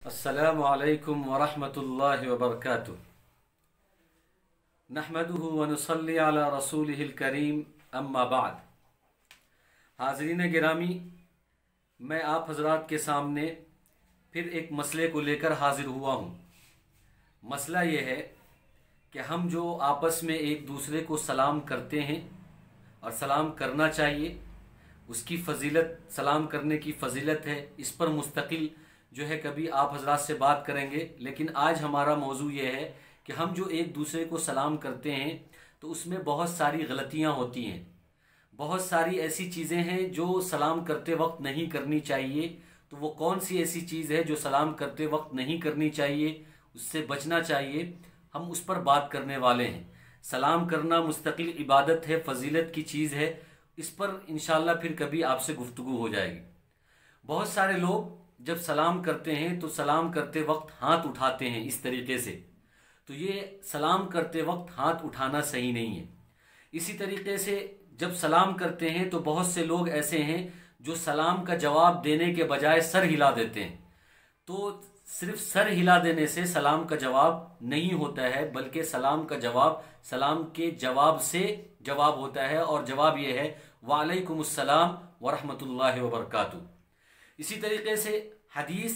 अस्सलामु अलैकुम वरहमतुल्लाहि वबरकातुह। नहमदुहु व नुसल्ली अला रसूलिहिल करीम, अम्मा बाद। हाज़रीन गिरामी, मैं आप हज़रात के सामने फिर एक मसले को लेकर हाज़िर हुआ हूँ। मसला ये है कि हम जो आपस में एक दूसरे को सलाम करते हैं और सलाम करना चाहिए, उसकी फ़जीलत, सलाम करने की फ़जीलत है, इस पर मुस्तकिल जो है कभी आप हज़रात से बात करेंगे। लेकिन आज हमारा मौजू ये है कि हम जो एक दूसरे को सलाम करते हैं तो उसमें बहुत सारी गलतियां होती हैं, बहुत सारी ऐसी चीज़ें हैं जो सलाम करते वक्त नहीं करनी चाहिए। तो वो कौन सी ऐसी चीज़ है जो सलाम करते वक्त नहीं करनी चाहिए, उससे बचना चाहिए, हम उस पर बात करने वाले हैं। सलाम करना मुस्तकिल इबादत है, फ़जीलत की चीज़ है, इस पर इंशाअल्लाह फिर कभी आपसे गुफ्तगू हो जाएगी। बहुत सारे लोग जब सलाम करते हैं तो सलाम करते वक्त हाथ उठाते हैं इस तरीके से, तो ये सलाम करते वक्त हाथ उठाना सही नहीं है। इसी तरीके से जब सलाम करते हैं तो बहुत से लोग ऐसे हैं जो सलाम का जवाब देने के बजाय सर हिला देते हैं। तो सिर्फ सर हिला देने से सलाम का जवाब नहीं होता है, बल्कि सलाम का जवाब सलाम के जवाब से जवाब होता है, और जवाब यह है वालेकुमुस्सलाम वरहमतुल्लाहि वबरकातुह। इसी तरीके से हदीस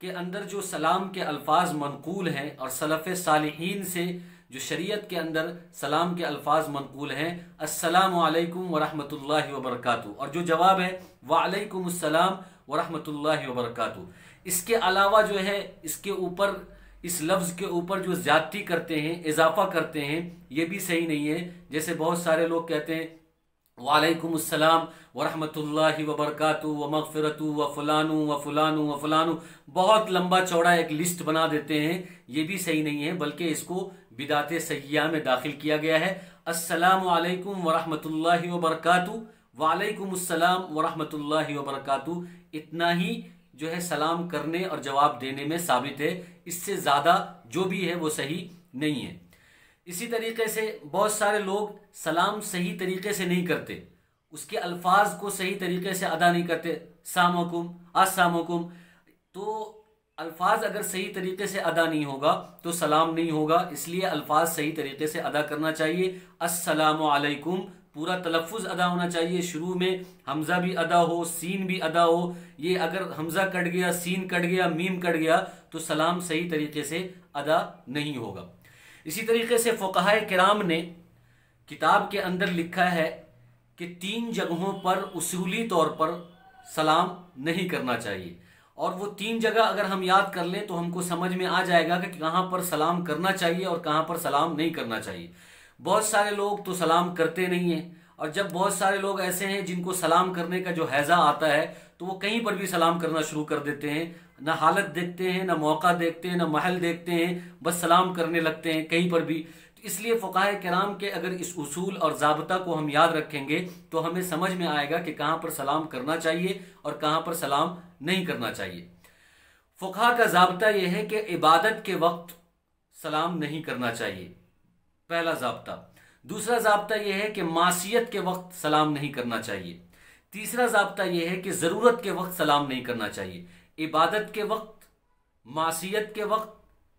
के अंदर जो सलाम के अल्फाज मनकूल हैं और सलफ़ सालिहीन से जो शरीयत के अंदर सलाम के अल्फाज मनकूल हैं, अस्सलामु अलैकुम वरहमतुल्लाहि वबरकातुह, और जो जवाब है वालेकुमुस्सलाम वरहमतुल्लाहि वबरकातुह। इसके अलावा जो है इसके ऊपर, इस लफ्ज़ के ऊपर जो ज़्यादती करते हैं, इजाफा करते हैं, ये भी सही नहीं है। जैसे बहुत सारे लोग कहते हैं वालेकुमुस्सलाम वरहमतुल्लाहि वबरकातुहू व मग़फ़िरतुहू व फ़ुलानु व फ़ुलानु व फ़ुलानु, बहुत लंबा चौड़ा एक लिस्ट बना देते हैं। ये भी सही नहीं है, बल्कि इसको बिदाते सय्या में दाखिल किया गया है। अस्सलामु अलैकुम वरहमतुल्लाहि वबरकातुहू, वालेकुमुस्सलाम वरहमतुल्लाहि वबरकातुहू, इतना ही जो है सलाम करने और जवाब देने में साबित है। इससे ज़्यादा जो भी है वो सही नहीं है। इसी तरीके से बहुत सारे लोग सलाम सही तरीके से नहीं करते, उसके अल्फाज को सही तरीके से अदा नहीं करते। सामकुम, अस्सलामुकुम, तो अल्फाज अगर सही तरीके से अदा नहीं होगा तो सलाम नहीं होगा। इसलिए अल्फाज सही तरीके से अदा करना चाहिए। अस्सलामु अलैकुम पूरा तलफ़ुज़ अदा होना चाहिए, शुरू में हमज़ा भी अदा हो, सीन भी अदा हो। ये अगर हमज़ा कट गया, सीन कट गया, मीम कट गया तो सलाम सही तरीके से अदा नहीं होगा। इसी तरीके से फ़ुक़हा किराम ने किताब के अंदर लिखा है कि 3 जगहों पर उसूली तौर पर सलाम नहीं करना चाहिए, और वो 3 जगह अगर हम याद कर लें तो हमको समझ में आ जाएगा कि कहाँ पर सलाम करना चाहिए और कहाँ पर सलाम नहीं करना चाहिए। बहुत सारे लोग तो सलाम करते नहीं हैं, और जब बहुत सारे लोग ऐसे हैं जिनको सलाम करने का जो हैज़ा आता है तो वो कहीं पर भी सलाम करना शुरू कर देते हैं। ना हालत देखते हैं, ना मौका देखते हैं, ना महल देखते हैं, बस सलाम करने लगते हैं कहीं पर भी। तो इसलिए फ़ुक़हा किराम के अगर इस उसूल और ज़ाब्ता को हम याद रखेंगे तो हमें समझ में आएगा कि कहाँ पर सलाम करना चाहिए और कहाँ पर सलाम नहीं करना चाहिए। फ़ुक़हा का ज़ाब्ता यह है कि इबादत के वक्त सलाम नहीं करना चाहिए, पहला ज़ाब्ता। दूसरा ज़ाब्ता यह है कि मासियत के वक्त सलाम नहीं करना चाहिए। तीसरा ज़ाब्ता यह है कि ज़रूरत के वक्त सलाम नहीं करना चाहिए। इबादत के वक्त, मासियत के वक्त,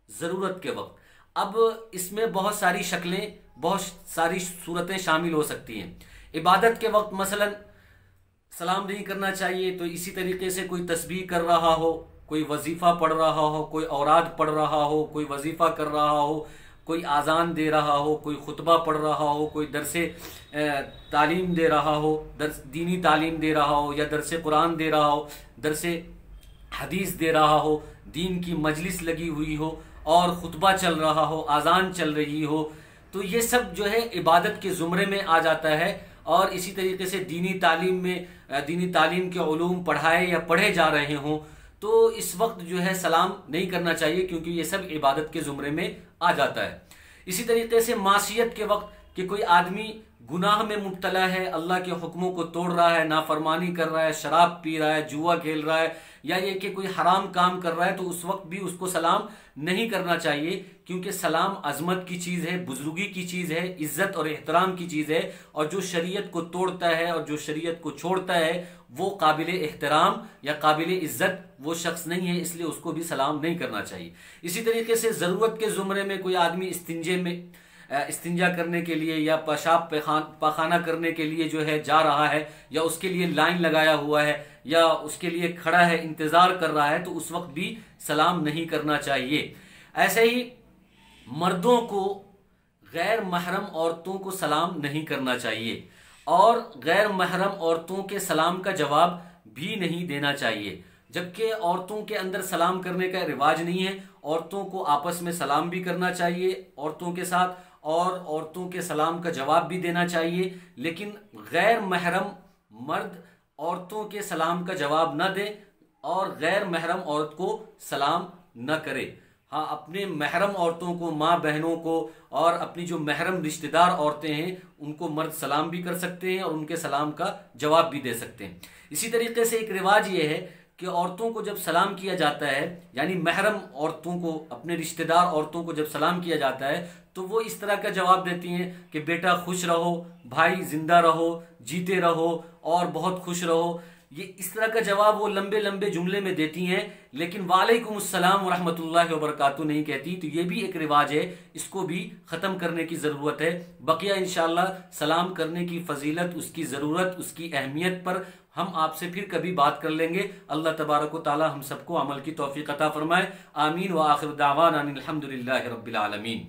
ज़रूरत के वक्त। अब इसमें बहुत सारी शक्लें, बहुत सारी सूरतें शामिल हो सकती हैं। इबादत के वक्त मसलन सलाम नहीं करना चाहिए, तो इसी तरीके से कोई तस्बीह कर रहा हो, कोई वजीफ़ा पढ़ रहा हो, कोई औराद पढ़ रहा हो, कोई वजीफ़ा कर रहा हो, कोई आज़ान दे रहा हो, कोई खुतबा पढ़ रहा हो, कोई दरसे तालीम दे रहा हो, दीनी तालीम दे रहा हो, या दरसे कुरान दे रहा हो, दरसे हदीस दे रहा हो, दीन की मजलिस लगी हुई हो और खुतबा चल रहा हो, आज़ान चल रही हो, तो ये सब जो है इबादत के ज़ुमरे में आ जाता है। और इसी तरीके से दीनी तालीम में, दीनी तालीम के उलूम पढ़ाए या पढ़े जा रहे हों तो इस वक्त जो है सलाम नहीं करना चाहिए, क्योंकि ये सब इबादत के ज़ुमरे में आ जाता है। इसी तरीके से मासियत के वक्त कि कोई आदमी गुनाह में मुब्तला है, अल्लाह के हुक्मों को तोड़ रहा है, नाफरमानी कर रहा है, शराब पी रहा है, जुआ खेल रहा है, या ये कि कोई हराम काम कर रहा है तो उस वक्त भी उसको सलाम नहीं करना चाहिए, क्योंकि सलाम अजमत की चीज़ है, बुजुर्गी की चीज़ है, इज्जत और एहतराम की चीज़ है। और जो शरीयत को तोड़ता है और जो शरीयत को छोड़ता है वो काबिल एहतराम या काबिल इज्जत वो शख्स नहीं है, इसलिए उसको भी सलाम नहीं करना चाहिए। इसी तरीके से ज़रूरत के ज़ुमरे में कोई आदमी इस्तिंजा करने के लिए या पेशाब पाखाना करने के लिए जो है जा रहा है, या उसके लिए लाइन लगाया हुआ है, या उसके लिए खड़ा है, इंतज़ार कर रहा है, तो उस वक्त भी सलाम नहीं करना चाहिए। ऐसे ही मर्दों को गैर महरम औरतों को सलाम नहीं करना चाहिए, और गैर महरम औरतों के सलाम का जवाब भी नहीं देना चाहिए। जबकि औरतों के अंदर सलाम करने का रिवाज नहीं है, औरतों को आपस में सलाम भी करना चाहिए औरतों के साथ, और औरतों के सलाम का जवाब भी देना चाहिए। लेकिन गैर महरम मर्द औरतों के सलाम का जवाब न दे और गैर महरम औरत को सलाम न करे। हाँ, अपने महरम औरतों को, माँ बहनों को और अपनी जो महरम रिश्तेदार औरतें हैं उनको मर्द सलाम भी कर सकते हैं और उनके सलाम का जवाब भी दे सकते हैं। इसी तरीके से एक रिवाज ये है कि औरतों को जब सलाम किया जाता है, यानी महरम औरतों को, अपने रिश्तेदार औरतों को जब सलाम किया जाता है तो वो इस तरह का जवाब देती हैं कि बेटा खुश रहो, भाई जिंदा रहो, जीते रहो और बहुत खुश रहो। ये इस तरह का जवाब वो लंबे लंबे जुमले में देती हैं, लेकिन वालेकुमुस्सलाम व रहमतुल्लाहि व बरकातुहू नहीं कहती। तो ये भी एक रिवाज है, इसको भी ख़त्म करने की ज़रूरत है। बकिया इंशाअल्लाह सलाम करने की फजीलत, उसकी ज़रूरत, उसकी अहमियत पर हम आपसे फिर कभी बात कर लेंगे। अल्लाह तबारक व तआला हम सबको अमल की तौफीक अता फरमाए। आमीन व आखिर दावाना अनिल हम्दुलिल्लाहि रब्बिल आलमीन।